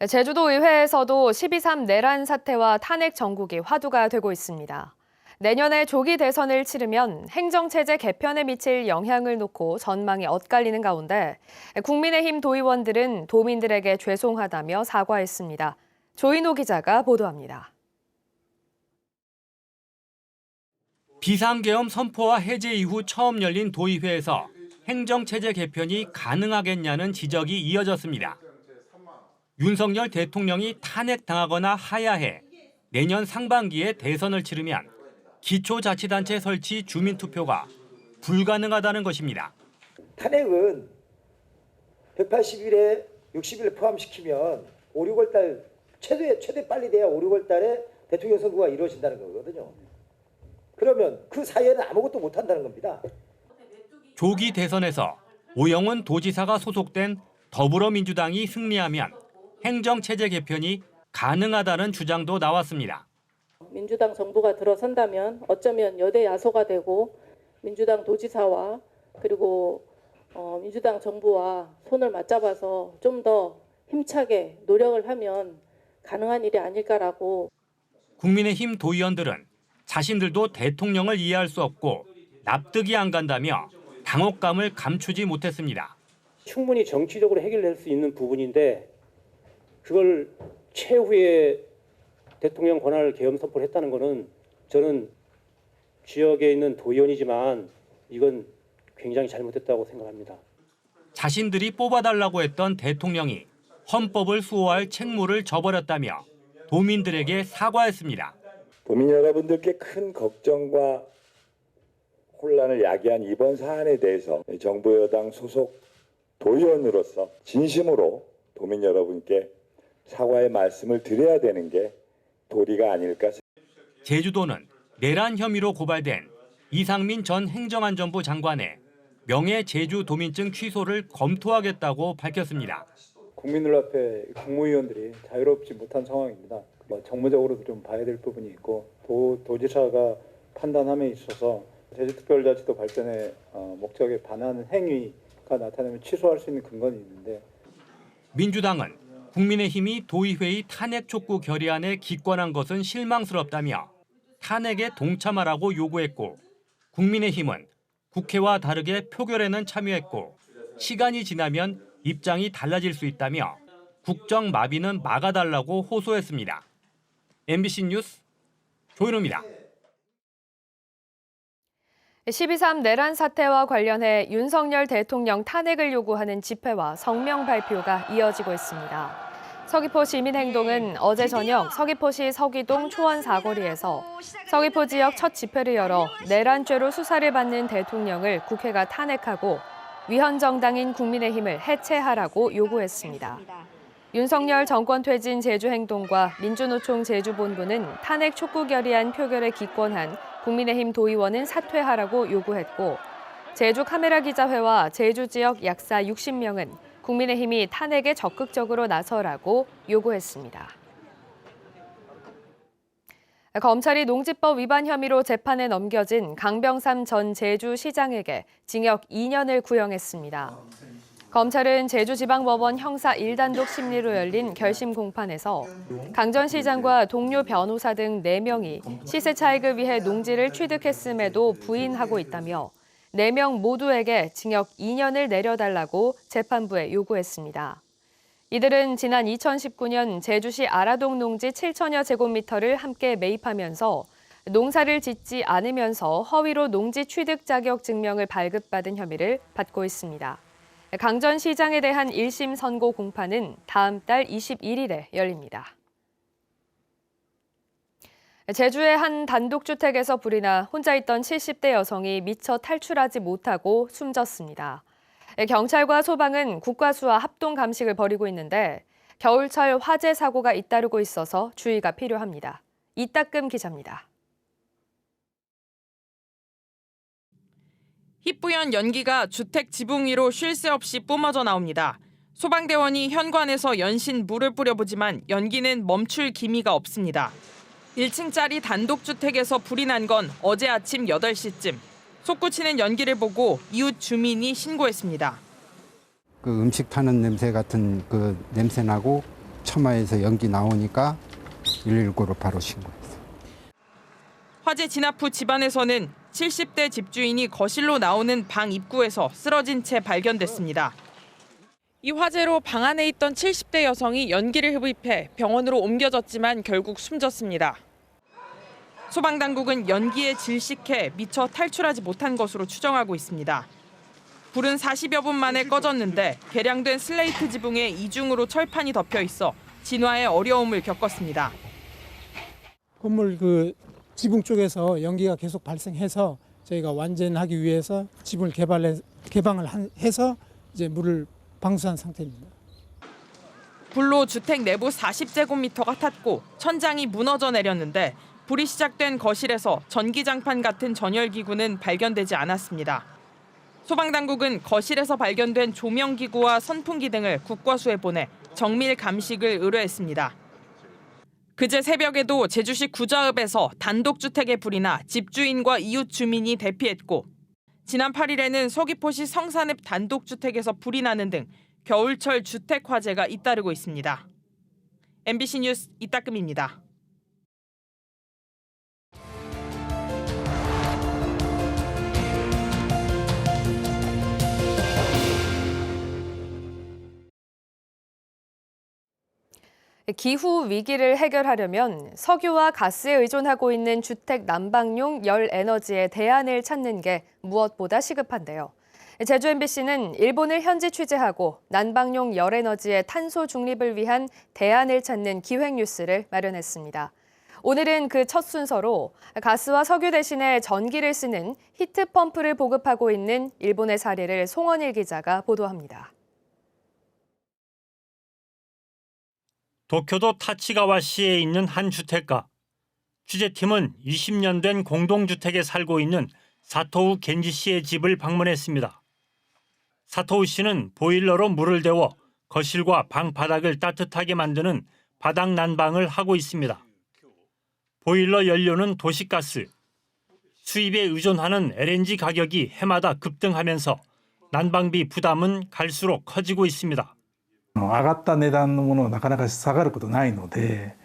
제주도 의회에서도 12.3 내란 사태와 탄핵 정국이 화두가 되고 있습니다. 내년에 조기 대선을 치르면 행정체제 개편에 미칠 영향을 놓고 전망이 엇갈리는 가운데 국민의힘 도의원들은 도민들에게 죄송하다며 사과했습니다. 조인호 기자가 보도합니다. 비상계엄 선포와 해제 이후 처음 열린 도의회에서 행정체제 개편이 가능하겠냐는 지적이 이어졌습니다. 윤석열 대통령이 탄핵당하거나 하야해 내년 상반기에 대선을 치르면 기초자치단체 설치 주민투표가 불가능하다는 것입니다. 탄핵은 180일에 60일 포함시키면 5, 6월 달 최대 빨리 돼야 5, 6월 달에 대통령 선거가 이루어진다는 거거든요. 그러면 그 사이에는 아무것도 못 한다는 겁니다. 조기 대선에서 오영훈 도지사가 소속된 더불어민주당이 승리하면 행정체제 개편이 가능하다는 주장도 나왔습니다. 민주당 정부가 들어선다면 어쩌면 여대 야소가 되고 민주당 도지사와 그리고 민주당 정부와 손을 맞잡아서 좀 더 힘차게 노력을 하면 가능한 일이 아닐까라고. 국민의힘 도의원들은 자신들도 대통령을 이해할 수 없고 납득이 안 간다며 당혹감을 감추지 못했습니다. 충분히 정치적으로 해결될 수 있는 부분인데 그걸 최후에 대통령 권한을 계엄 선포를 했다는 것은 저는 지역에 있는 도의원이지만 이건 굉장히 잘못됐다고 생각합니다. 자신들이 뽑아달라고 했던 대통령이 헌법을 수호할 책무를 저버렸다며 도민들에게 사과했습니다. 도민 여러분들께 큰 걱정과 혼란을 야기한 이번 사안에 대해서 정부 여당 소속 도의원으로서 진심으로 도민 여러분께 사과의 말씀을 드려야 되는 게 도리가 아닐까. 제주도는 내란 혐의로 고발된 이상민 전 행정안전부 장관의 명예 제주도민증 취소를 검토하겠다고 밝혔습니다. 국민들 앞에 국무위원들이 자유롭지 못한 상황입니다. 정무적으로도 좀 봐야 될 부분이 있고 도지사가 판단함에 있어서 제주특별자치도 발전의 목적에 반하는 행위가 나타나면 취소할 수 있는 근거는 있는데 민주당은 국민의힘이 도의회의 탄핵 촉구 결의안에 기권한 것은 실망스럽다며 탄핵에 동참하라고 요구했고 국민의힘은 국회와 다르게 표결에는 참여했고 시간이 지나면 입장이 달라질 수 있다며 국정 마비는 막아달라고 호소했습니다. MBC 뉴스 조인호입니다. 12.3 내란 사태와 관련해 윤석열 대통령 탄핵을 요구하는 집회와 성명 발표가 이어지고 있습니다. 서귀포 시민행동은 어제 저녁 서귀포시 서귀동 초원 사거리에서 서귀포 지역 첫 집회를 열어 내란죄로 수사를 받는 대통령을 국회가 탄핵하고 위헌정당인 국민의힘을 해체하라고 요구했습니다. 윤석열 정권 퇴진 제주행동과 민주노총 제주본부는 탄핵 촉구 결의안 표결에 기권한 국민의힘 도의원은 사퇴하라고 요구했고 제주 카메라 기자회와 제주 지역 약사 60명은 국민의힘이 탄핵에 적극적으로 나서라고 요구했습니다. 검찰이 농지법 위반 혐의로 재판에 넘겨진 강병삼 전 제주시장에게 징역 2년을 구형했습니다. 검찰은 제주지방법원 형사 1단독 심리로 열린 결심 공판에서 강 전 시장과 동료 변호사 등 4명이 시세 차익을 위해 농지를 취득했음에도 부인하고 있다며 4명 모두에게 징역 2년을 내려달라고 재판부에 요구했습니다. 이들은 지난 2019년 제주시 아라동 농지 7천여 제곱미터를 함께 매입하면서 농사를 짓지 않으면서 허위로 농지 취득 자격 증명을 발급받은 혐의를 받고 있습니다. 강 전 시장에 대한 1심 선고 공판은 다음 달 21일에 열립니다. 제주의 한 단독주택에서 불이 나 혼자 있던 70대 여성이 미처 탈출하지 못하고 숨졌습니다. 경찰과 소방은 국과수와 합동 감식을 벌이고 있는데 겨울철 화재 사고가 잇따르고 있어서 주의가 필요합니다. 이따금 기자입니다. 희뿌연 연기가 주택 지붕 위로 쉴 새 없이 뿜어져 나옵니다. 소방대원이 현관에서 연신 물을 뿌려보지만 연기는 멈출 기미가 없습니다. 1층짜리 단독주택에서 불이 난 건 어제 아침 8시쯤. 솟구치는 연기를 보고 이웃 주민이 신고했습니다. 그 음식 타는 냄새 같은 그 냄새 나고 처마에서 연기 나오니까 119로 바로 신고했어요. 화재 진압 후 집안에서는 70대 집주인이 거실로 나오는 방 입구에서 쓰러진 채 발견됐습니다. 이 화재로 방 안에 있던 70대 여성이 연기를 흡입해 병원으로 옮겨졌지만 결국 숨졌습니다. 소방당국은 연기에 질식해 미처 탈출하지 못한 것으로 추정하고 있습니다. 불은 40여 분 만에 꺼졌는데 개량된 슬레이트 지붕에 이중으로 철판이 덮여 있어 진화에 어려움을 겪었습니다. 건물 지붕 쪽에서 연기가 계속 발생해서 저희가 완전하기 위해서 지붕을 개방을 해서 이제 물을 방수한 상태입니다. 불로 주택 내부 40제곱미터가 탔고 천장이 무너져 내렸는데 불이 시작된 거실에서 전기장판 같은 전열기구는 발견되지 않았습니다. 소방당국은 거실에서 발견된 조명기구와 선풍기 등을 국과수에 보내 정밀 감식을 의뢰했습니다. 그제 새벽에도 제주시 구자읍에서 단독주택에 불이 나 집주인과 이웃 주민이 대피했고 지난 8일에는 서귀포시 성산읍 단독주택에서 불이 나는 등 겨울철 주택 화재가 잇따르고 있습니다. MBC 뉴스 이따금입니다. 기후 위기를 해결하려면 석유와 가스에 의존하고 있는 주택 난방용 열 에너지의 대안을 찾는 게 무엇보다 시급한데요. 제주 MBC는 일본을 현지 취재하고 난방용 열 에너지의 탄소 중립을 위한 대안을 찾는 기획 뉴스를 마련했습니다. 오늘은 그 첫 순서로 가스와 석유 대신에 전기를 쓰는 히트펌프를 보급하고 있는 일본의 사례를 송원일 기자가 보도합니다. 도쿄도 타치가와시에 있는 한 주택가. 취재팀은 20년 된 공동주택에 살고 있는 사토우 겐지 씨의 집을 방문했습니다. 사토우 씨는 보일러로 물을 데워 거실과 방 바닥을 따뜻하게 만드는 바닥 난방을 하고 있습니다. 보일러 연료는 도시가스. 수입에 의존하는 LNG 가격이 해마다 급등하면서 난방비 부담은 갈수록 커지고 있습니다. 上がった値段のものはなかなか下がることないので、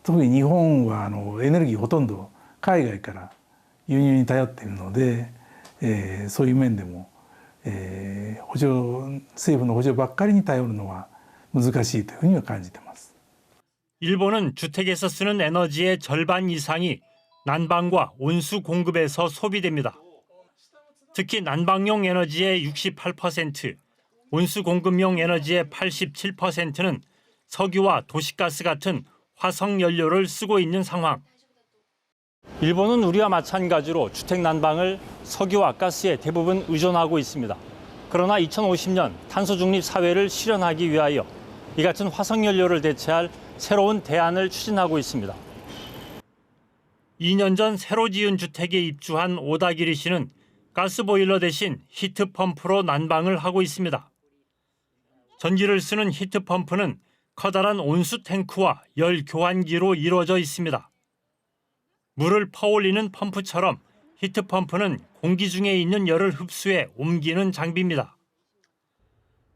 特に日本はエネルギーほとんど海外から輸入に頼っているので、そういう面でも、政府の補助ばっかりに頼るのは難しいというふうには感じています。 일본은 주택에서 쓰는 에너지의 절반 이상이 난방과 온수 공급에서 소비됩니다. 특히 난방용 에너지의 68%, 온수 공급용 에너지의 87%는 석유와 도시가스 같은 화석 연료를 쓰고 있는 상황. 일본은 우리와 마찬가지로 주택 난방을 석유와 가스에 대부분 의존하고 있습니다. 그러나 2050년 탄소 중립 사회를 실현하기 위하여 이 같은 화석 연료를 대체할 새로운 대안을 추진하고 있습니다. 2년 전 새로 지은 주택에 입주한 오다기리 씨는 가스보일러 대신 히트펌프로 난방을 하고 있습니다. 전기를 쓰는 히트펌프는 커다란 온수 탱크와 열 교환기로 이루어져 있습니다. 물을 퍼올리는 펌프처럼 히트펌프는 공기 중에 있는 열을 흡수해 옮기는 장비입니다.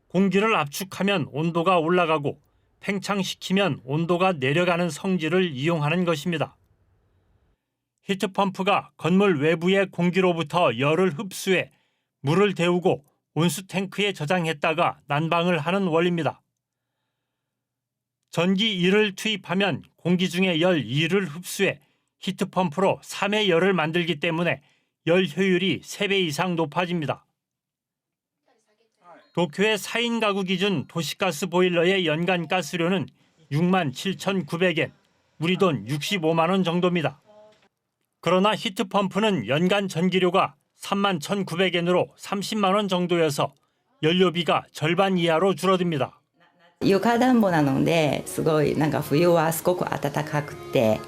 공기를 압축하면 온도가 올라가고 팽창시키면 온도가 내려가는 성질을 이용하는 것입니다. 히트펌프가 건물 외부의 공기로부터 열을 흡수해 물을 데우고 온수 탱크에 저장했다가 난방을 하는 원리입니다. 전기 1을 투입하면 공기 중에 열 2를 흡수해 히트펌프로 3의 열을 만들기 때문에 열 효율이 3배 이상 높아집니다. 도쿄의 4인 가구 기준 도시가스 보일러의 연간 가스료는 67,900엔, 우리 돈 65만 원 정도입니다. 그러나 히트펌프는 연간 전기료가 31,900엔으로 30만 원 정도여서 연료비가 절반 이하로 줄어듭니다. 床暖房なのですごいなんか冬はすごく暖かくて、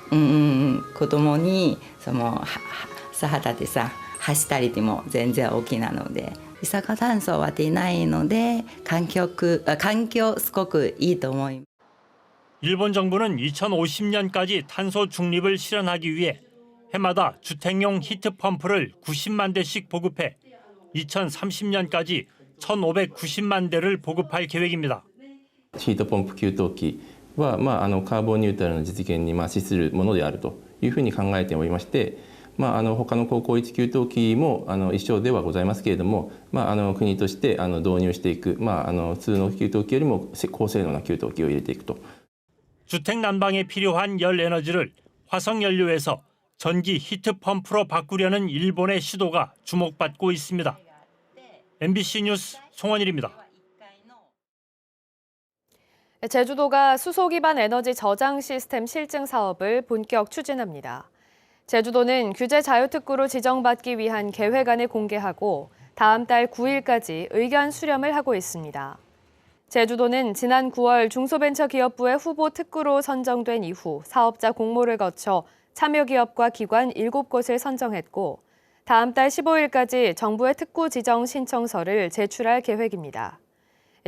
子供に素肌で走ったりでも全然 OK なので、二酸化炭素は出ないので環境すごくいいと思います。 일본 정부는 2050년까지 탄소 중립을 실현하기 위해 해마다 주택용 히트펌프를 90만 대씩 보급해 2030년까지 1,590만 대를 보급할 계획입니다. ヒートポンプ給湯器は、カーボンニュートラルの実現に資するものであるというふうに考えておりまして、他の高効率給湯器も一緒ではございますけれども、国として導入していく、普通の給湯器よりも高性能な給湯器を入れていくと。 주택 난방에 필요한 열 에너지를 화석 연료에서 전기 히트 펌프로 바꾸려는 일본의 시도가 주목받고 있습니다. MBC 뉴스 송원일입니다. 제주도가 수소 기반 에너지 저장 시스템 실증 사업을 본격 추진합니다. 제주도는 규제 자유특구로 지정받기 위한 계획안을 공개하고 다음 달 9일까지 의견 수렴을 하고 있습니다. 제주도는 지난 9월 중소벤처기업부의 후보 특구로 선정된 이후 사업자 공모를 거쳐 참여기업과 기관 7곳을 선정했고 다음 달 15일까지 정부의 특구 지정 신청서를 제출할 계획입니다.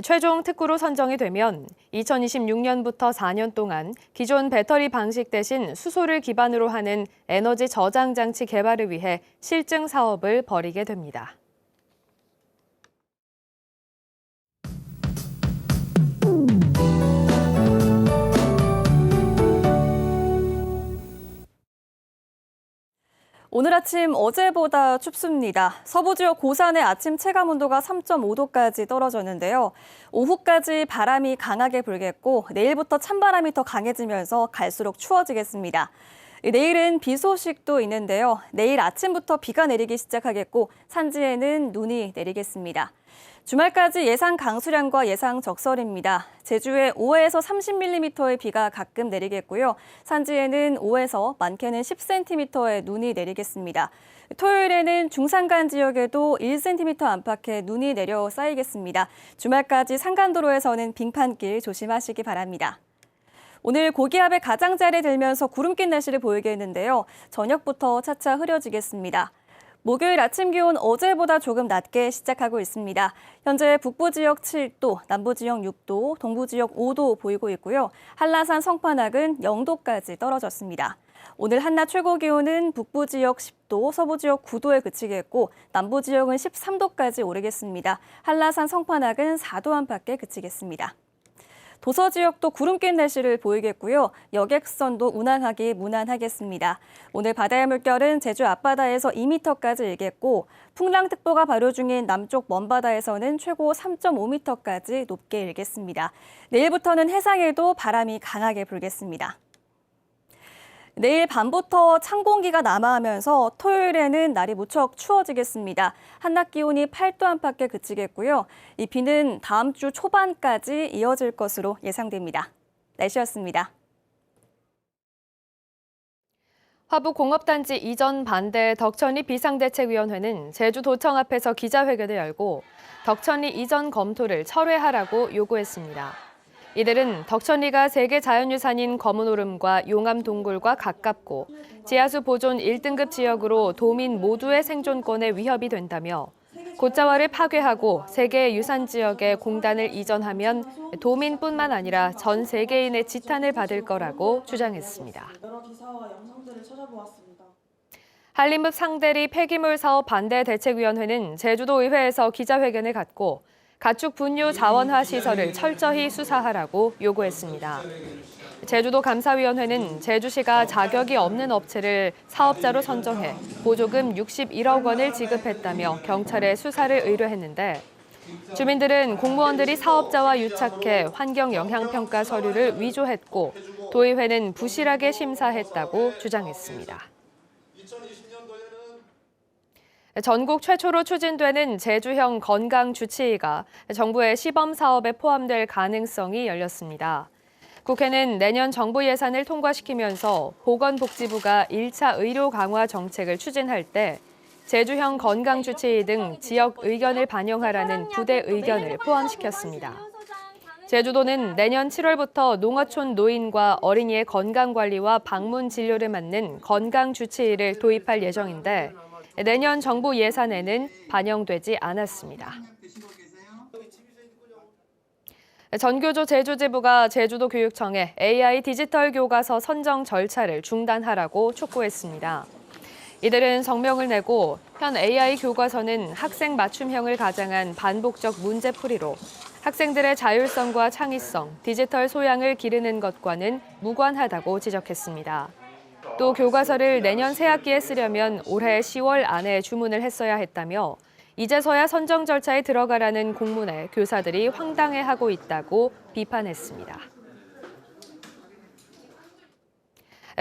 최종 특구로 선정이 되면 2026년부터 4년 동안 기존 배터리 방식 대신 수소를 기반으로 하는 에너지 저장 장치 개발을 위해 실증 사업을 벌이게 됩니다. 오늘 아침 어제보다 춥습니다. 서부 지역 고산의 아침 체감 온도가 3.5도까지 떨어졌는데요. 오후까지 바람이 강하게 불겠고 내일부터 찬바람이 더 강해지면서 갈수록 추워지겠습니다. 내일은 비 소식도 있는데요. 내일 아침부터 비가 내리기 시작하겠고 산지에는 눈이 내리겠습니다. 주말까지 예상 강수량과 예상 적설입니다. 제주에 5에서 30mm의 비가 가끔 내리겠고요. 산지에는 5에서 많게는 10cm의 눈이 내리겠습니다. 토요일에는 중산간 지역에도 1cm 안팎의 눈이 내려 쌓이겠습니다. 주말까지 산간도로에서는 빙판길 조심하시기 바랍니다. 오늘 고기압의 가장자리에 들면서 구름 낀 날씨를 보이겠는데요. 저녁부터 차차 흐려지겠습니다. 목요일 아침 기온 어제보다 조금 낮게 시작하고 있습니다. 현재 북부 지역 7도, 남부 지역 6도, 동부 지역 5도 보이고 있고요. 한라산 성판악은 0도까지 떨어졌습니다. 오늘 한낮 최고 기온은 북부 지역 10도, 서부 지역 9도에 그치겠고 남부 지역은 13도까지 오르겠습니다. 한라산 성판악은 4도 안팎에 그치겠습니다. 도서 지역도 구름 낀 날씨를 보이겠고요. 여객선도 운항하기 무난하겠습니다. 오늘 바다의 물결은 제주 앞바다에서 2m까지 일겠고 풍랑특보가 발효 중인 남쪽 먼바다에서는 최고 3.5m까지 높게 일겠습니다. 내일부터는 해상에도 바람이 강하게 불겠습니다. 내일 밤부터 찬 공기가 남하하면서 토요일에는 날이 무척 추워지겠습니다. 한낮 기온이 8도 안팎에 그치겠고요. 이 비는 다음 주 초반까지 이어질 것으로 예상됩니다. 날씨였습니다. 화북공업단지 이전 반대 덕천리 비상대책위원회는 제주도청 앞에서 기자회견을 열고 덕천리 이전 검토를 철회하라고 요구했습니다. 이들은 덕천리가 세계 자연유산인 검은오름과 용암 동굴과 가깝고 지하수 보존 1등급 지역으로 도민 모두의 생존권에 위협이 된다며 곶자왈을 파괴하고 세계 유산 지역에 공단을 이전하면 도민뿐만 아니라 전 세계인의 지탄을 받을 거라고 주장했습니다. 한림읍 상대리 폐기물 사업 반대 대책위원회는 제주도의회에서 기자회견을 갖고 가축 분유 자원화 시설을 철저히 수사하라고 요구했습니다. 제주도 감사위원회는 제주시가 자격이 없는 업체를 사업자로 선정해 보조금 61억 원을 지급했다며 경찰에 수사를 의뢰했는데 주민들은 공무원들이 사업자와 유착해 환경영향평가 서류를 위조했고 도의회는 부실하게 심사했다고 주장했습니다. 전국 최초로 추진되는 제주형 건강주치의가 정부의 시범 사업에 포함될 가능성이 열렸습니다. 국회는 내년 정부 예산을 통과시키면서 보건복지부가 1차 의료 강화 정책을 추진할 때 제주형 건강주치의 등 지역 의견을 반영하라는 부대 의견을 포함시켰습니다. 제주도는 내년 7월부터 농어촌 노인과 어린이의 건강관리와 방문 진료를 맡는 건강주치의를 도입할 예정인데 내년 정부 예산에는 반영되지 않았습니다. 전교조 제주지부가 제주도 교육청에 AI 디지털 교과서 선정 절차를 중단하라고 촉구했습니다. 이들은 성명을 내고 현 AI 교과서는 학생 맞춤형을 가장한 반복적 문제풀이로 학생들의 자율성과 창의성, 디지털 소양을 기르는 것과는 무관하다고 지적했습니다. 또 교과서를 내년 새학기에 쓰려면 올해 10월 안에 주문을 했어야 했다며 이제서야 선정 절차에 들어가라는 공문에 교사들이 황당해하고 있다고 비판했습니다.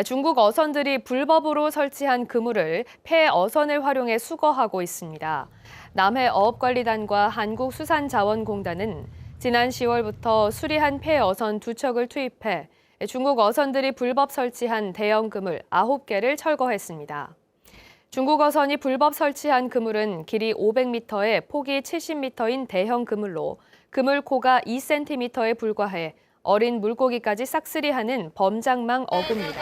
중국 어선들이 불법으로 설치한 그물을 폐 어선을 활용해 수거하고 있습니다. 남해 어업관리단과 한국수산자원공단은 지난 10월부터 수리한 폐 어선 2척을 투입해 중국 어선들이 불법 설치한 대형 그물 9개를 철거했습니다. 중국 어선이 불법 설치한 그물은 길이 500m에 폭이 70m인 대형 그물로 그물코가 2cm에 불과해 어린 물고기까지 싹쓸이하는 범장망 어구입니다.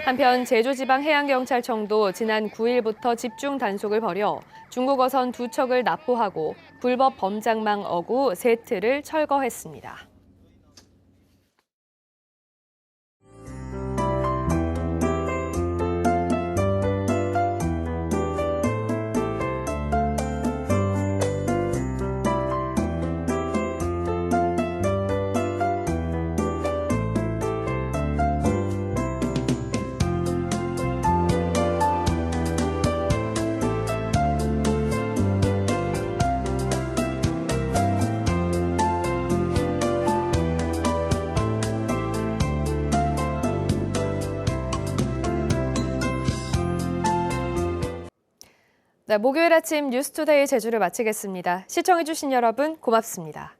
한편 제주지방해양경찰청도 지난 9일부터 집중 단속을 벌여 중국 어선 2척을 납포하고 불법 범장망 어구 3틀을 철거했습니다. 네, 목요일 아침 뉴스투데이 제주를 마치겠습니다. 시청해주신 여러분 고맙습니다.